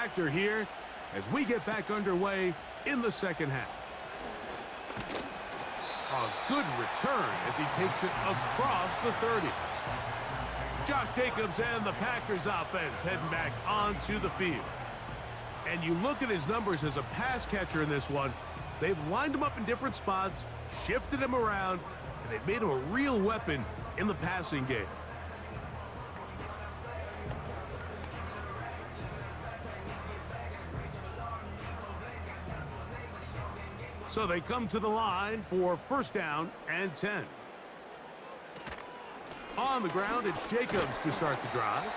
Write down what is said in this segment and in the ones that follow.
factor here as we get back underway in the second half. A good return as he takes it across the 30. Josh Jacobs and the Packers offense heading back onto the field. And you look at his numbers as a pass catcher in this one. They've lined him up in different spots, shifted him around, and they've made him a real weapon in the passing game. So they come to the line for first down and 10. On the ground, it's Jacobs to start the drive.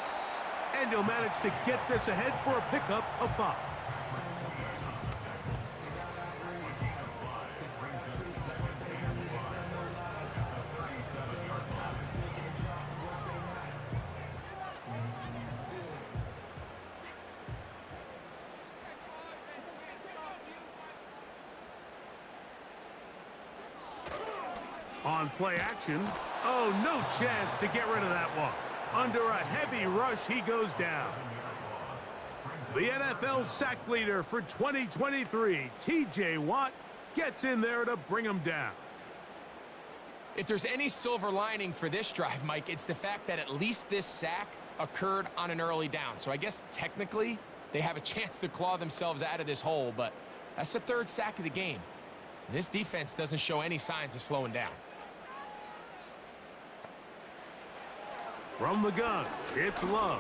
And he'll manage to get this ahead for a pickup of 5. On play action. Oh, no chance to get rid of that one. Under a heavy rush, he goes down. The NFL sack leader for 2023, T.J. Watt, gets in there to bring him down. If there's any silver lining for this drive, Mike, it's the fact that at least this sack occurred on an early down. So I guess technically they have a chance to claw themselves out of this hole, but that's the 3rd sack of the game. This defense doesn't show any signs of slowing down. From the gun, it's Love.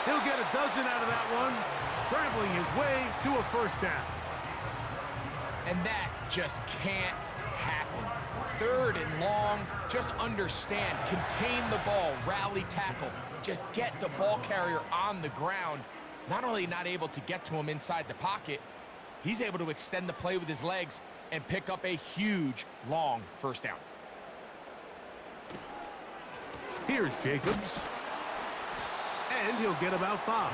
He'll get a dozen out of that one, scrambling his way to a first down. And that just can't happen. 3rd and long, just understand, contain the ball, rally tackle, just get the ball carrier on the ground. Not only not able to get to him inside the pocket, he's able to extend the play with his legs and pick up a huge, long first down. Here's Jacobs. And he'll get about 5.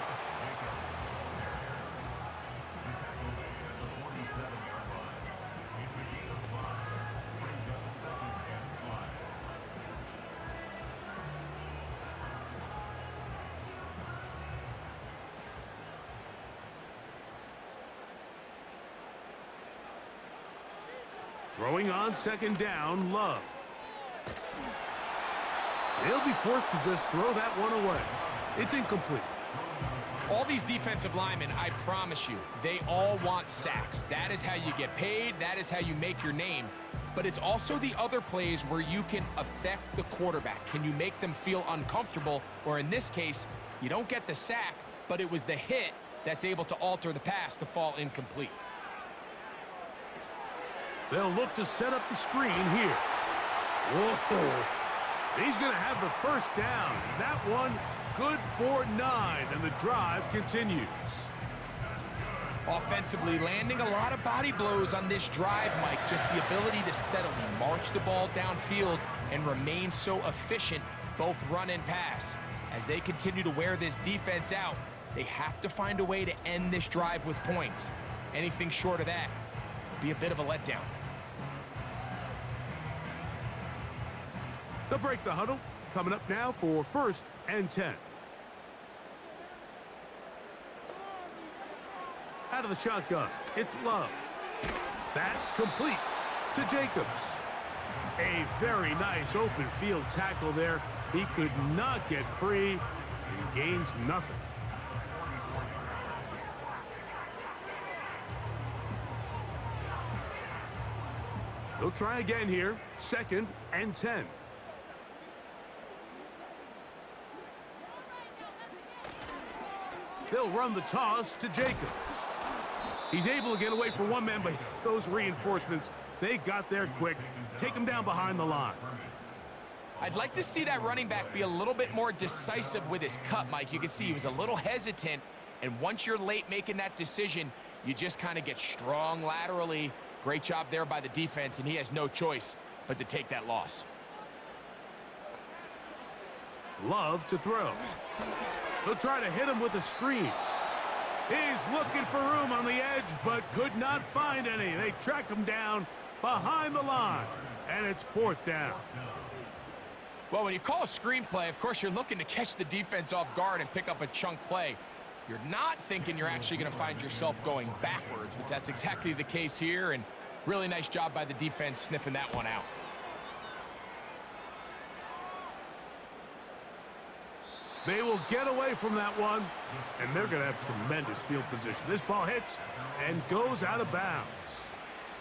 Throwing on second down, Love. He'll be forced to just throw that one away. It's incomplete. All these defensive linemen, I promise you, they all want sacks. That is how you get paid. That is how you make your name. But it's also the other plays where you can affect the quarterback. Can you make them feel uncomfortable? Or in this case, you don't get the sack, but it was the hit that's able to alter the pass to fall incomplete. They'll look to set up the screen here. Whoa. He's going to have the first down. That one good for 9, and the drive continues. Offensively, landing a lot of body blows on this drive, Mike. Just the ability to steadily march the ball downfield and remain so efficient, both run and pass. As they continue to wear this defense out, they have to find a way to end this drive with points. Anything short of that would be a bit of a letdown. They'll break the huddle. Coming up now for first and 10. Out of the shotgun, it's Love. That complete to Jacobs. A very nice open field tackle there. He could not get free and gains nothing. They'll try again here. Second and 10. They'll run the toss to Jacobs. He's able to get away from one man, but those reinforcements, they got there quick. Take him down behind the line. I'd like to see that running back be a little bit more decisive with his cut, Mike. You can see he was a little hesitant, and once you're late making that decision, you just kind of get strong laterally. Great job there by the defense, and he has no choice but to take that loss. Love to throw. They'll try to hit him with a screen. He's looking for room on the edge, but could not find any. They track him down behind the line, and it's fourth down. Well, when you call a screenplay, of course, you're looking to catch the defense off guard and pick up a chunk play. You're not thinking you're actually going to find yourself going backwards, but that's exactly the case here, and really nice job by the defense sniffing that one out. They will get away from that one, and they're going to have tremendous field position. This ball hits and goes out of bounds.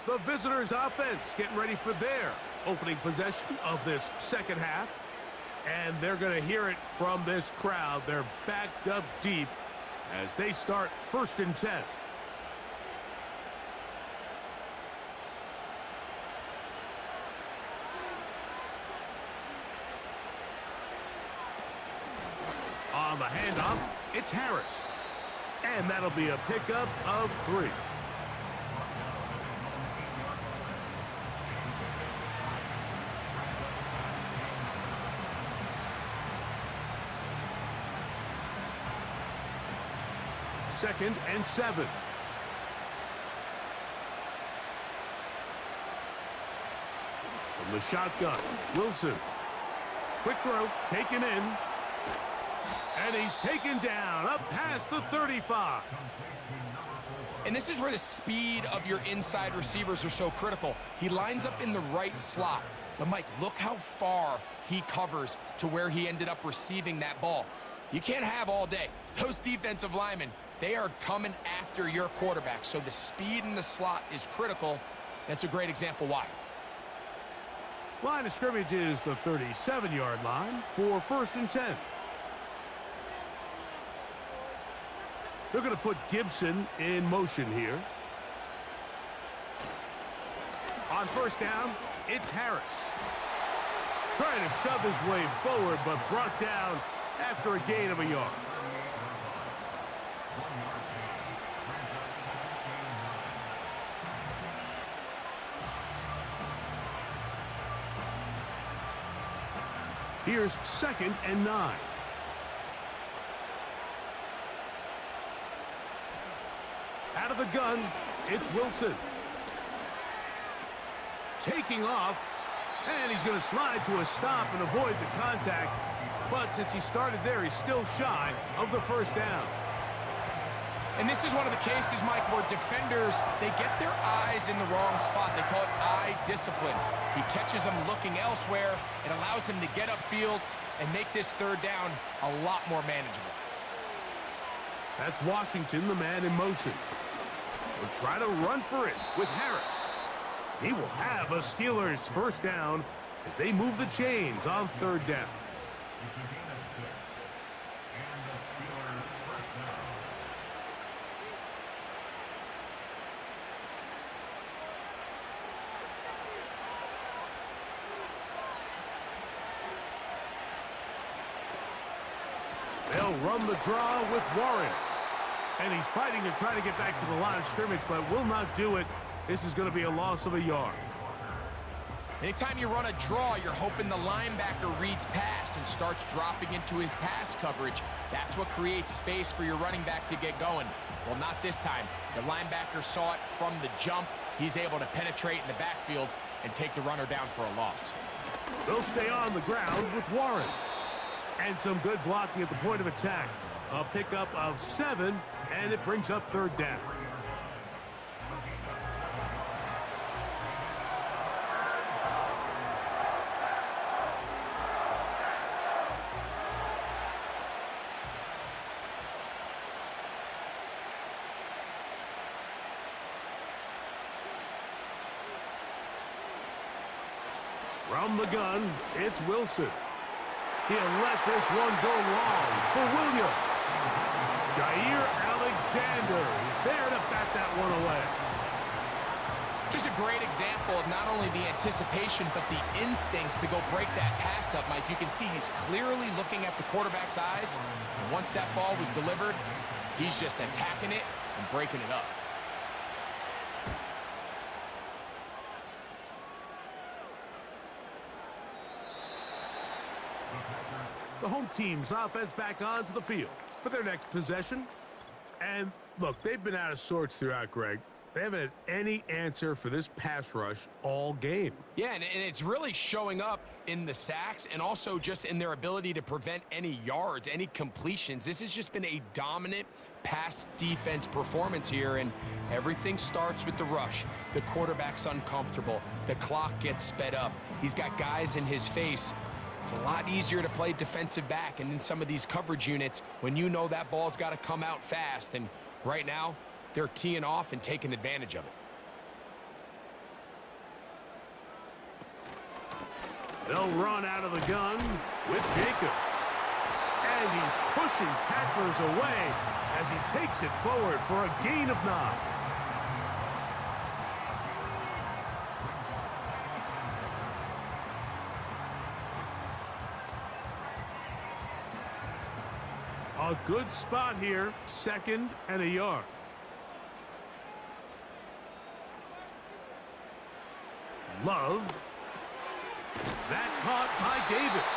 The visitors' offense getting ready for their opening possession of this second half, and they're going to hear it from this crowd. They're backed up deep as they start 1st and 10. On the handoff, it's Harris. And that'll be a pickup of 3. Second and 7. From the shotgun, Wilson. Quick throw, taken in. And he's taken down, up past the 35. And this is where the speed of your inside receivers are so critical. He lines up in the right slot. But, Mike, look how far he covers to where he ended up receiving that ball. You can't have all day. Those defensive linemen, they are coming after your quarterback. So the speed in the slot is critical. That's a great example why. Line of scrimmage is the 37-yard line for 1st and 10. They're going to put Gibson in motion here. On 1st down, it's Harris. Trying to shove his way forward, but brought down after a gain of a yard. Here's 2nd and 9. Out of the gun, it's Wilson. Taking off, and he's going to slide to a stop and avoid the contact. But since he started there, he's still shy of the 1st down. And this is one of the cases, Mike, where defenders, they get their eyes in the wrong spot. They call it eye discipline. He catches them looking elsewhere. It allows him to get upfield and make this 3rd down a lot more manageable. That's Washington, the man in motion. Will try to run for it with Harris. He will have a Steelers 1st down as they move the chains on 3rd down. They'll run the draw with Warren. And he's fighting to try to get back to the line of scrimmage, but will not do it. This is going to be a loss of a yard. Anytime you run a draw, you're hoping the linebacker reads pass and starts dropping into his pass coverage. That's what creates space for your running back to get going. Well, not this time. The linebacker saw it from the jump. He's able to penetrate in the backfield and take the runner down for a loss. They'll stay on the ground with Warren. And some good blocking at the point of attack. A pickup of 7, and it brings up 3rd down. From the gun, it's Wilson. He'll let this one go long for Williams. Jair Alexander is there to bat that one away. Just a great example of not only the anticipation, but the instincts to go break that pass up, Mike. You can see he's clearly looking at the quarterback's eyes. And once that ball was delivered, he's just attacking it and breaking it up. The home team's offense back onto the field for their next possession. And look, they've been out of sorts throughout, Greg. They haven't had any answer for this pass rush all game. Yeah, and it's really showing up in the sacks and also just in their ability to prevent any yards, any completions. This has just been a dominant pass defense performance here, and everything starts with the rush. The quarterback's uncomfortable. The clock gets sped up. He's got guys in his face. It's a lot easier to play defensive back and in some of these coverage units when you know that ball's got to come out fast, and right now, they're teeing off and taking advantage of it. They'll run out of the gun with Jacobs. And he's pushing tacklers away as he takes it forward for a gain of 9. A good spot here, 2nd and a yard. Love. That caught by Davis.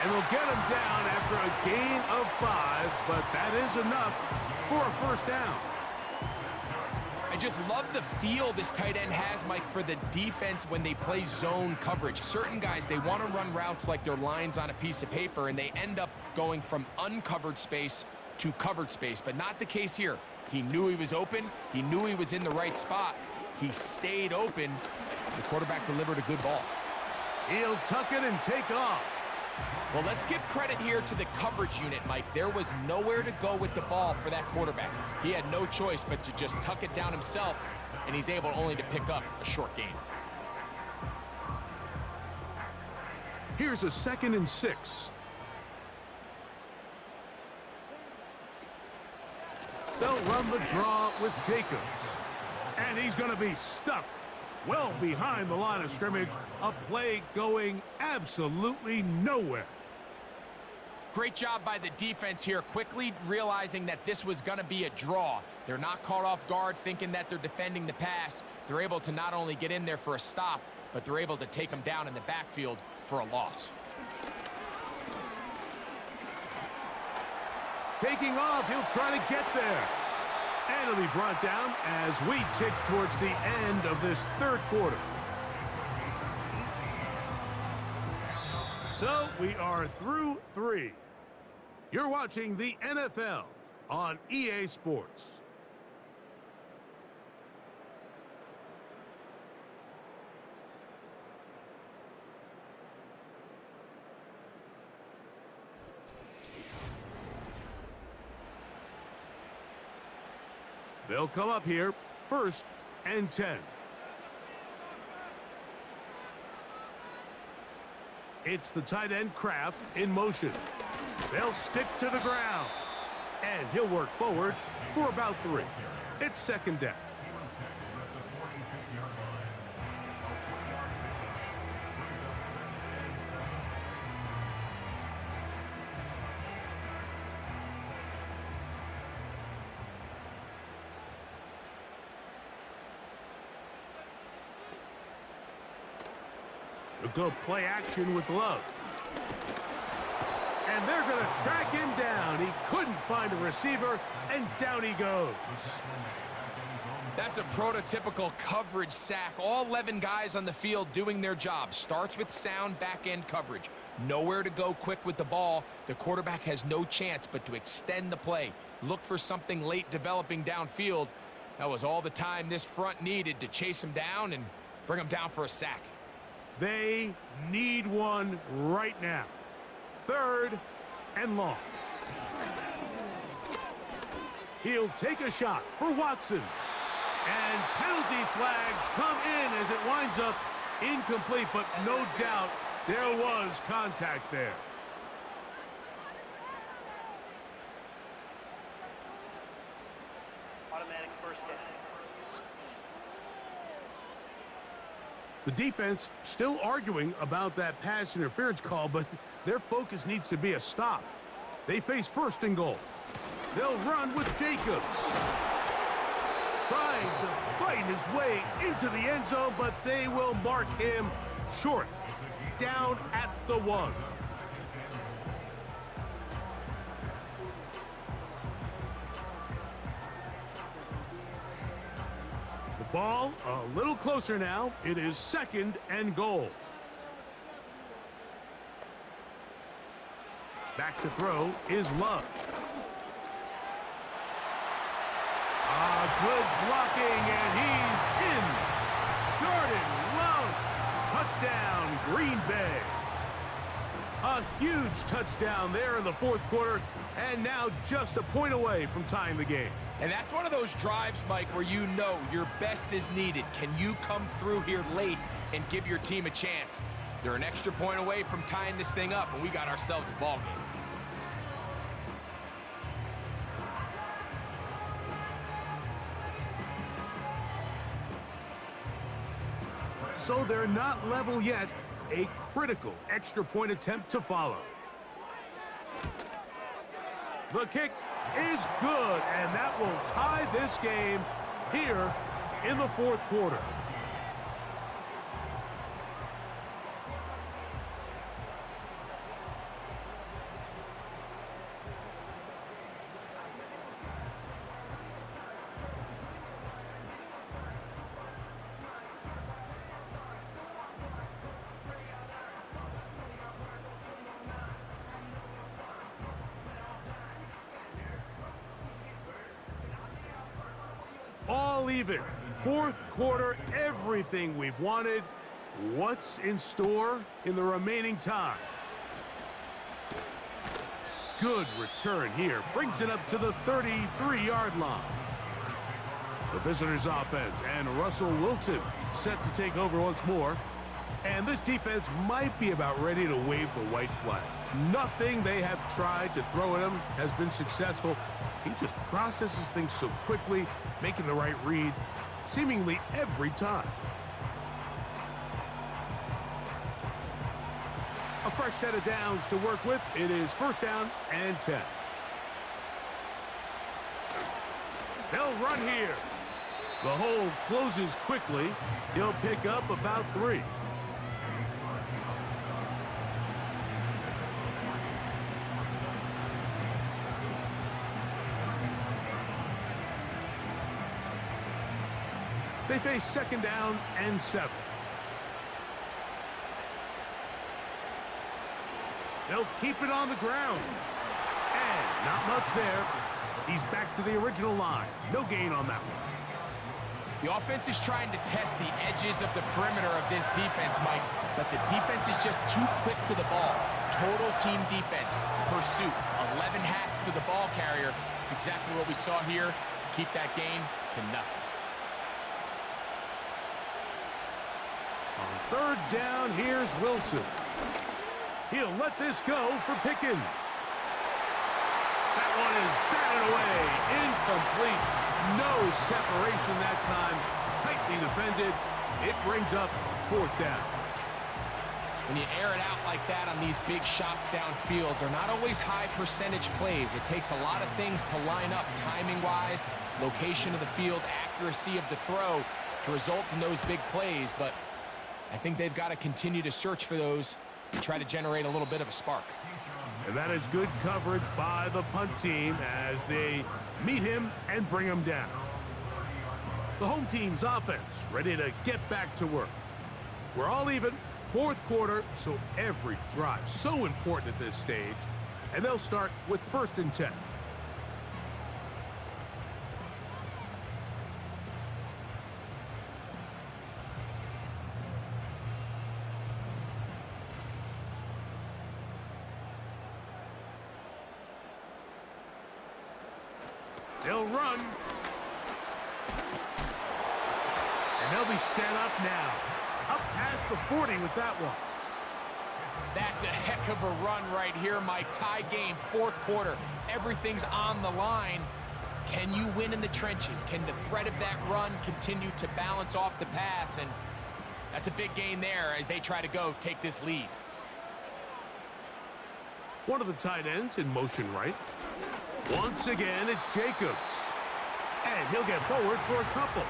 And will get him down after a gain of 5, but that is enough for a first down. I just love the feel this tight end has, Mike, for the defense when they play zone coverage. Certain guys, they want to run routes like they're lines on a piece of paper, and they end up going from uncovered space to covered space, but not the case here. He knew he was open. He knew he was in the right spot. He stayed open. The quarterback delivered a good ball. He'll tuck it and take off. Well, let's give credit here to the coverage unit, Mike. There was nowhere to go with the ball for that quarterback. He had no choice but to just tuck it down himself, and he's able only to pick up a short gain. Here's a 2nd and 6. They'll run the draw with Jacobs. And he's going to be stuffed well behind the line of scrimmage. A play going absolutely nowhere. Great job by the defense here, quickly realizing that this was going to be a draw. They're not caught off guard thinking that they're defending the pass. They're able to not only get in there for a stop, but they're able to take them down in the backfield for a loss. Taking off, he'll try to get there. And it'll be brought down as we tick towards the end of this 3rd quarter. So we are through 3. You're watching the NFL on EA Sports. They'll come up here, 1st and 10. It's the tight end Kraft in motion. They'll stick to the ground. And he'll work forward for about 3. It's 2nd down. They'll go play action with Love. And they're going to track him down. He couldn't find a receiver, and down he goes. That's a prototypical coverage sack. All 11 guys on the field doing their job. Starts with sound back-end coverage. Nowhere to go quick with the ball. The quarterback has no chance but to extend the play. Look for something late developing downfield. That was all the time this front needed to chase him down and bring him down for a sack. They need one right now. 3rd and long. He'll take a shot for Watson. And penalty flags come in as it winds up incomplete, but no doubt there was contact there. Automatic first down. The defense still arguing about that pass interference call, but their focus needs to be a stop. They face 1st and goal. They'll run with Jacobs. Trying to fight his way into the end zone, but they will mark him short. Down at the 1. Ball a little closer now. It is 2nd and goal. Back to throw is Love. Good blocking, and he's in. Jordan Love. Touchdown, Green Bay. A huge touchdown there in the 4th quarter, and now just a point away from tying the game. And that's one of those drives, Mike, where you know your best is needed. Can you come through here late and give your team a chance? They're an extra point away from tying this thing up, and we got ourselves a ball game. So they're not level yet. A critical extra point attempt to follow. The kick is good, and that will tie this game here in the 4th quarter. All even. 4th quarter, everything we've wanted. What's in store in the remaining time? Good return here. Brings it up to the 33-yard line. The visitors' offense and Russell Wilson set to take over once more. And this defense might be about ready to wave the white flag. Nothing they have tried to throw at him has been successful. He just processes things so quickly, making the right read seemingly every time. A fresh set of downs to work with. It is 1st down and 10. They'll run here. The hole closes quickly. He'll pick up about 3. They face 2nd down and 7. They'll keep it on the ground. And not much there. He's back to the original line. No gain on that one. The offense is trying to test the edges of the perimeter of this defense, Mike, but the defense is just too quick to the ball. Total team defense, pursuit, 11 hats to the ball carrier. It's exactly what we saw here. Keep that game to nothing. On 3rd down, here's Wilson. He'll let this go for Pickens. That one is batted away. Incomplete. No separation that time. Tightly defended. It brings up 4th down. When you air it out like that on these big shots downfield, they're not always high percentage plays. It takes a lot of things to line up timing-wise, location of the field, accuracy of the throw to result in those big plays, but I think they've got to continue to search for those and try to generate a little bit of a spark. And that is good coverage by the punt team as they meet him and bring him down. The home team's offense ready to get back to work. We're all even, 4th quarter, so every drive so important at this stage. And they'll start with 1st and 10. They'll run. And they'll be set up now. Up past the 40 with that one. That's a heck of a run right here, Mike. Tie game, 4th quarter. Everything's on the line. Can you win in the trenches? Can the threat of that run continue to balance off the pass? And that's a big gain there as they try to go take this lead. One of the tight ends in motion right. Once again, it's Jacobs. And he'll get forward for a couple.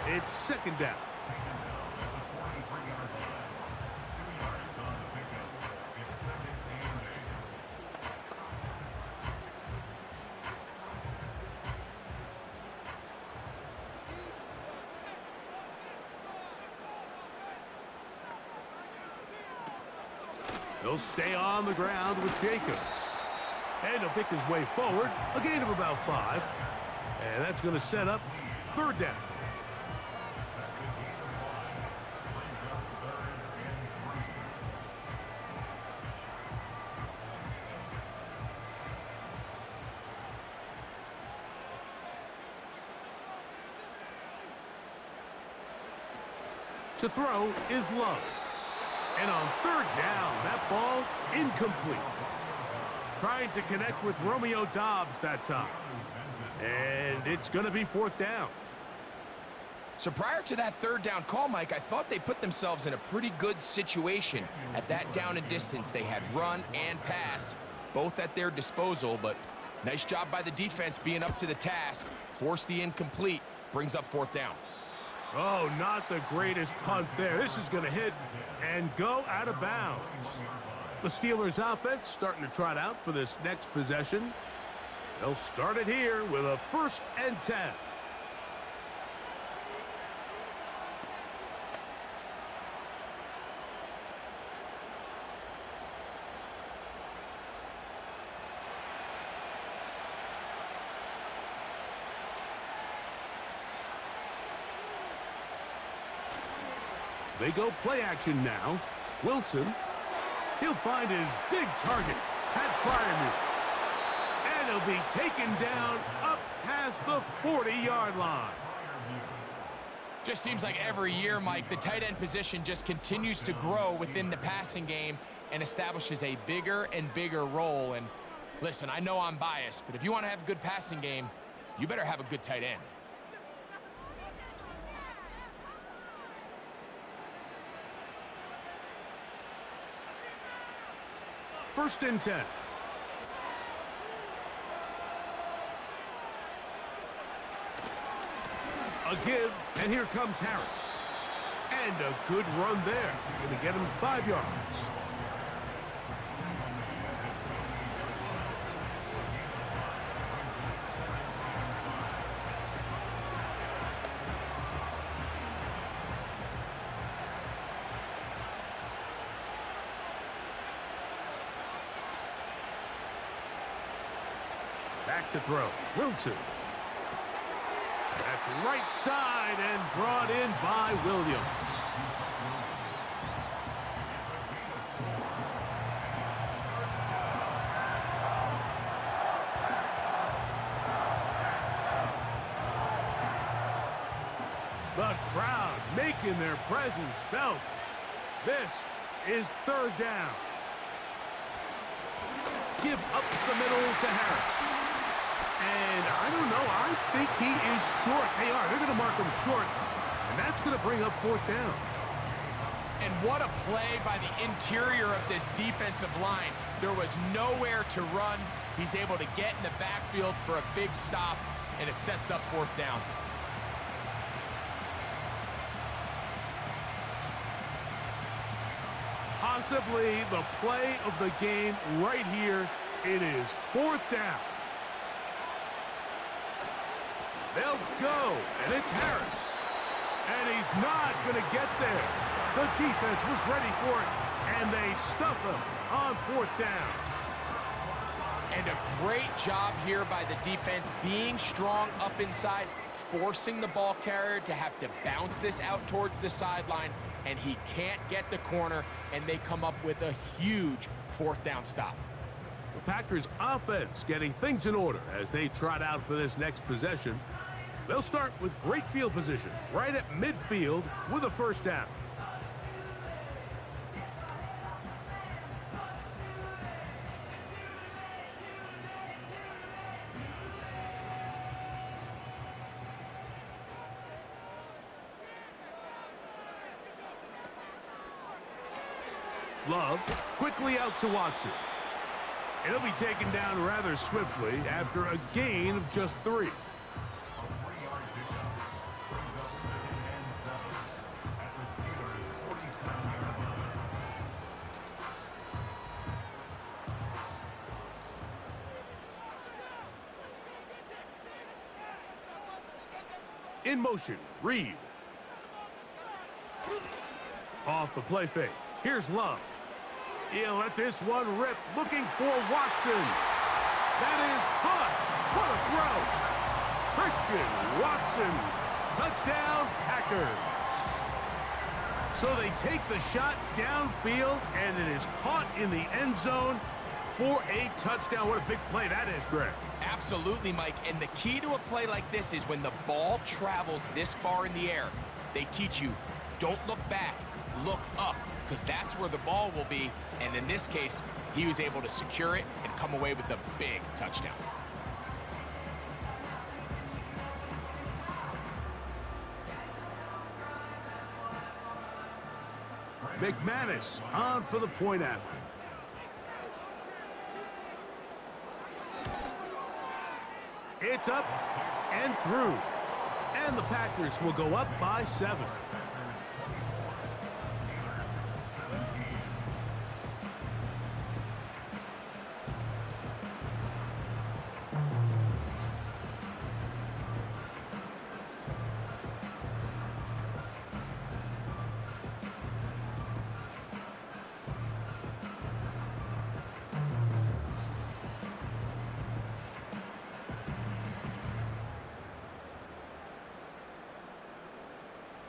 It's 2nd down. He'll stay on the ground with Jacobs. And he'll pick his way forward, a gain of about 5. And that's going to set up 3rd down. To throw is Love. And on 3rd down, that ball incomplete. Trying to connect with Romeo Doubs that time. And it's going to be 4th down. So prior to that 3rd down call, Mike, I thought they put themselves in a pretty good situation. At that down and distance, they had run and pass, both at their disposal, but nice job by the defense being up to the task. Force the incomplete, brings up 4th down. Oh, not the greatest punt there. This is going to hit and go out of bounds. The Steelers offense starting to trot out for this next possession. They'll start it here with a 1st and 10. They go play action now. Wilson. He'll find his big target. Pat Fryermuth. And he'll be taken down up past the 40-yard line. Just seems like every year, Mike, the tight end position just continues to grow within the passing game and establishes a bigger and bigger role. And listen, I know I'm biased, but if you want to have a good passing game, you better have a good tight end. First and 10. A give, and here comes Harris. And a good run there. Going to get him 5 yards. Back to throw. Wilson. That's right side and brought in by Williams. The crowd making their presence felt. This is 3rd down. Give up the middle to Harris. And I don't know, I think he is short. They are. They're going to mark him short. And that's going to bring up 4th down. And what a play by the interior of this defensive line. There was nowhere to run. He's able to get in the backfield for a big stop, and it sets up 4th down. Possibly the play of the game right here. It is 4th down. They'll go, and it's Harris. And he's not going to get there. The defense was ready for it, and they stuff him on 4th down. And a great job here by the defense, being strong up inside, forcing the ball carrier to have to bounce this out towards the sideline, and he can't get the corner, and they come up with a huge 4th down stop. The Packers offense getting things in order as they trot out for this next possession. They'll start with great field position right at midfield with a 1st down. Love quickly out to Watson. It'll be taken down rather swiftly after a gain of just 3. In motion, Reed. Off the play fake. Here's Love. He'll let this one rip, looking for Watson. That is caught. What a throw. Christian Watson. Touchdown, Packers. So they take the shot downfield, and it is caught in the end zone for a touchdown. What a big play that is, Greg. Absolutely, Mike. And the key to a play like this is when the ball travels this far in the air, they teach you, don't look back, look up, because that's where the ball will be. And in this case, he was able to secure it and come away with a big touchdown. McManus on for the point after. It's up and through. And the Packers will go up by 7.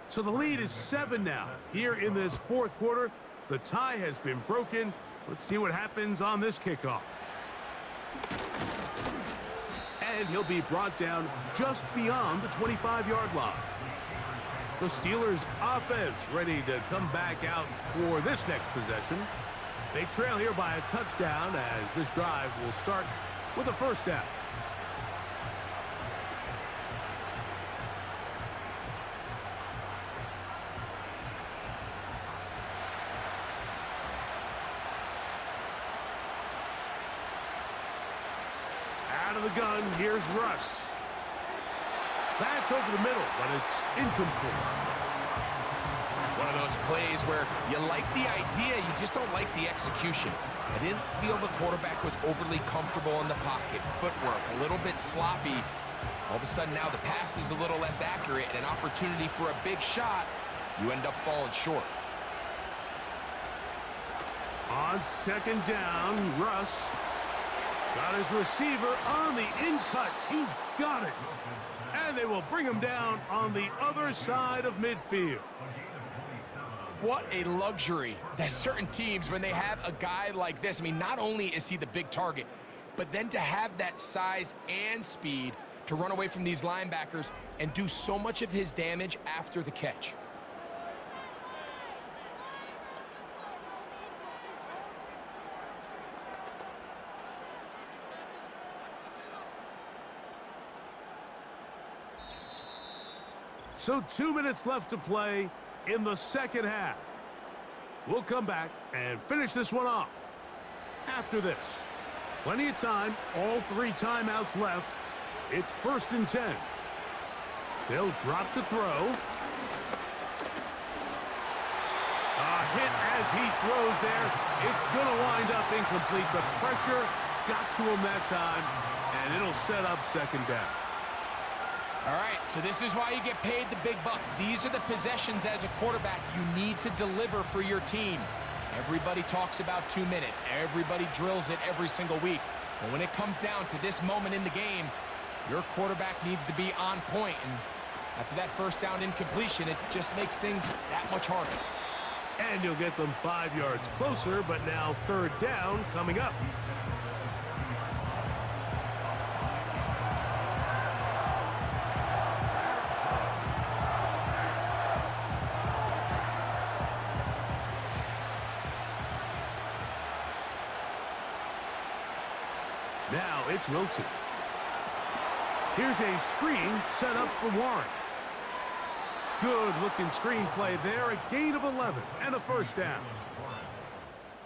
So the lead is 7 now. Here in this fourth quarter, the tie has been broken. Let's see what happens on this kickoff. And he'll be brought down just beyond the 25-yard line. The Steelers' offense ready to come back out for this next possession. They trail here by a touchdown as this drive will start with a first down. Out of the gun, here's Russ. That's over the middle, but it's incomplete. One of those plays where you like the idea, you just don't like the execution. I didn't feel the quarterback was overly comfortable in the pocket. Footwork, a little bit sloppy. All of a sudden now the pass is a little less accurate and an opportunity for a big shot. You end up falling short. On second down, Russ got his receiver on the in-cut. He's got it. And they will bring him down on the other side of midfield. What a luxury. There's certain teams, when they have a guy like this, I mean, not only is he the big target, but then to have that size and speed to run away from these linebackers and do so much of his damage after the catch. So 2 minutes left to play in the second half. We'll come back and finish this one off after this. Plenty of time, all 3 timeouts left. It's 1st and 10. They'll drop to throw. A hit as he throws there. It's going to wind up incomplete. The pressure got to him that time, and it'll set up second down. All right, so this is why you get paid the big bucks. These are the possessions as a quarterback you need to deliver for your team. Everybody talks about 2 minutes. Everybody drills it every single week. But when it comes down to this moment in the game, your quarterback needs to be on point. And after that first down incompletion, it just makes things that much harder. And you'll get them 5 yards closer, but now 3rd down coming up. Now it's Wilson. Here's a screen set up for Warren. Good-looking screen play there. A gain of 11 and a first down.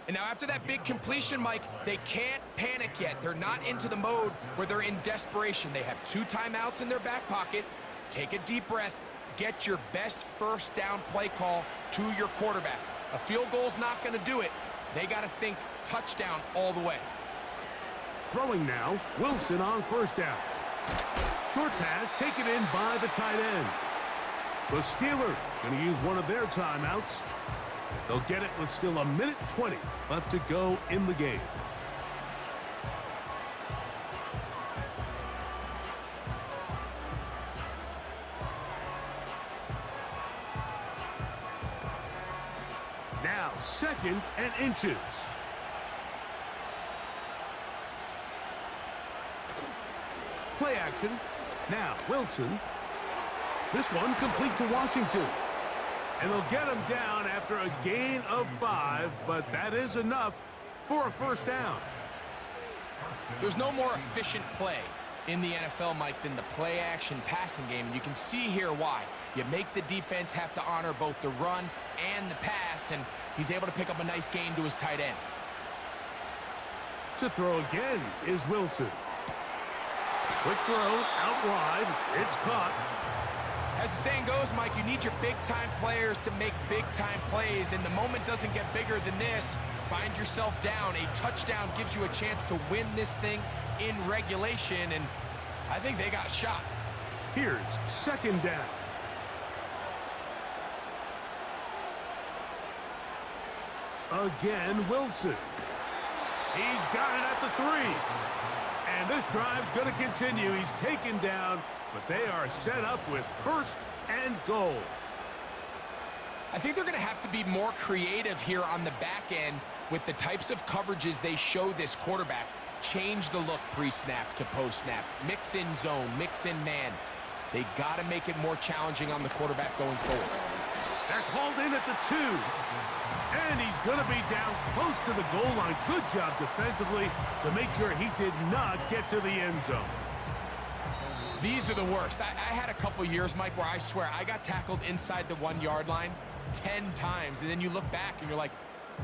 And now after that big completion, Mike, they can't panic yet. They're not into the mode where they're in desperation. They have 2 timeouts in their back pocket. Take a deep breath. Get your best first down play call to your quarterback. A field goal's not going to do it. They got to think touchdown all the way. Throwing now, Wilson on first down. Short pass taken in by the tight end. The Steelers going to use one of their timeouts. They'll get it with still 1:20 left to go in the game. Now 2nd and inches. Play action. Now Wilson. This one complete to Washington. And they'll get him down after a gain of 5, but that is enough for a first down. There's no more efficient play in the NFL, Mike, than the play-action passing game. And you can see here why. You make the defense have to honor both the run and the pass, and he's able to pick up a nice gain to his tight end. To throw again is Wilson. Quick throw out wide. It's caught. As the saying goes, Mike, you need your big-time players to make big-time plays, and the moment doesn't get bigger than this. Find yourself down. A touchdown gives you a chance to win this thing in regulation, and I think they got a shot. Here's 2nd down. Again, Wilson. He's got it at the 3. And this drive's going to continue. He's taken down, but they are set up with 1st and goal. I think they're going to have to be more creative here on the back end with the types of coverages they show this quarterback. Change the look pre-snap to post-snap. Mix in zone, mix in man. They got to make it more challenging on the quarterback going forward. That's hauled in at the 2. And he's going to be down close to the goal line. Good job defensively to make sure he did not get to the end zone. These are the worst. I had a couple years, Mike, where I swear I got tackled inside the 1-yard line 10 times. And then you look back and you're like,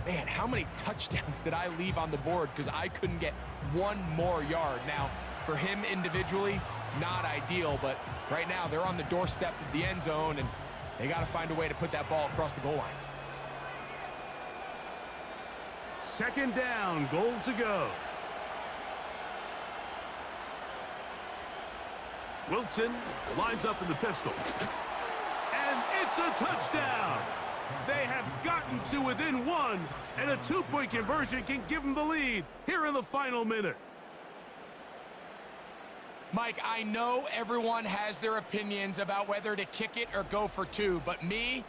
man, how many touchdowns did I leave on the board because I couldn't get one more yard? Now, for him individually, not ideal, but right now they're on the doorstep of the end zone, and they got to find a way to put that ball across the goal line. 2nd down, goal to go. Wilson lines up in the pistol. And it's a touchdown. They have gotten to within 1, and a 2-point conversion can give them the lead here in the final minute. Mike, I know everyone has their opinions about whether to kick it or go for 2, but my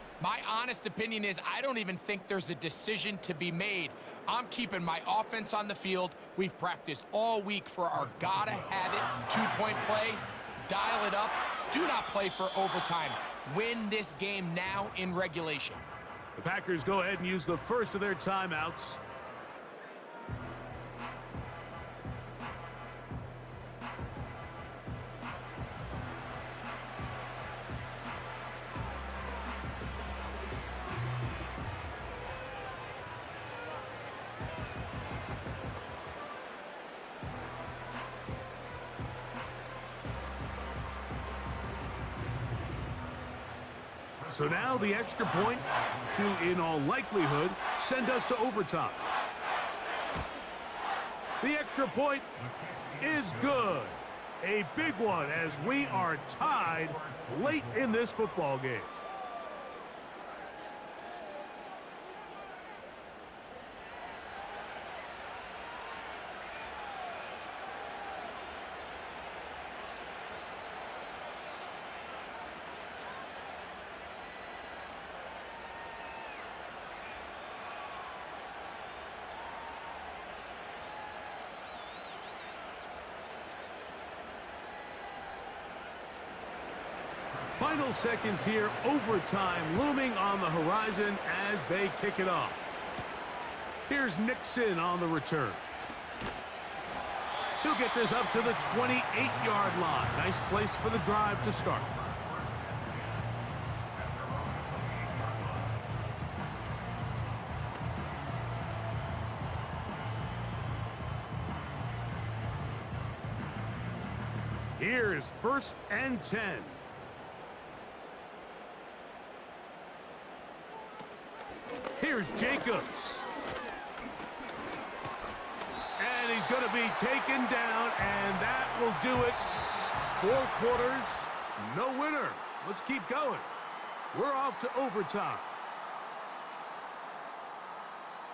honest opinion is I don't even think there's a decision to be made. I'm keeping my offense on the field. We've practiced all week for our gotta-have-it 2-point play. Dial it up. Do not play for overtime. Win this game now in regulation. The Packers go ahead and use the first of their timeouts. So now the extra point to, in all likelihood, send us to overtime. The extra point is good. A big one as we are tied late in this football game. Final seconds here, overtime looming on the horizon as they kick it off. Here's Nixon on the return. He'll get this up to the 28-yard line. Nice place for the drive to start. Here's 1st and 10. Here's Jacobs. And he's going to be taken down, and that will do it. 4 quarters, no winner. Let's keep going. We're off to overtime.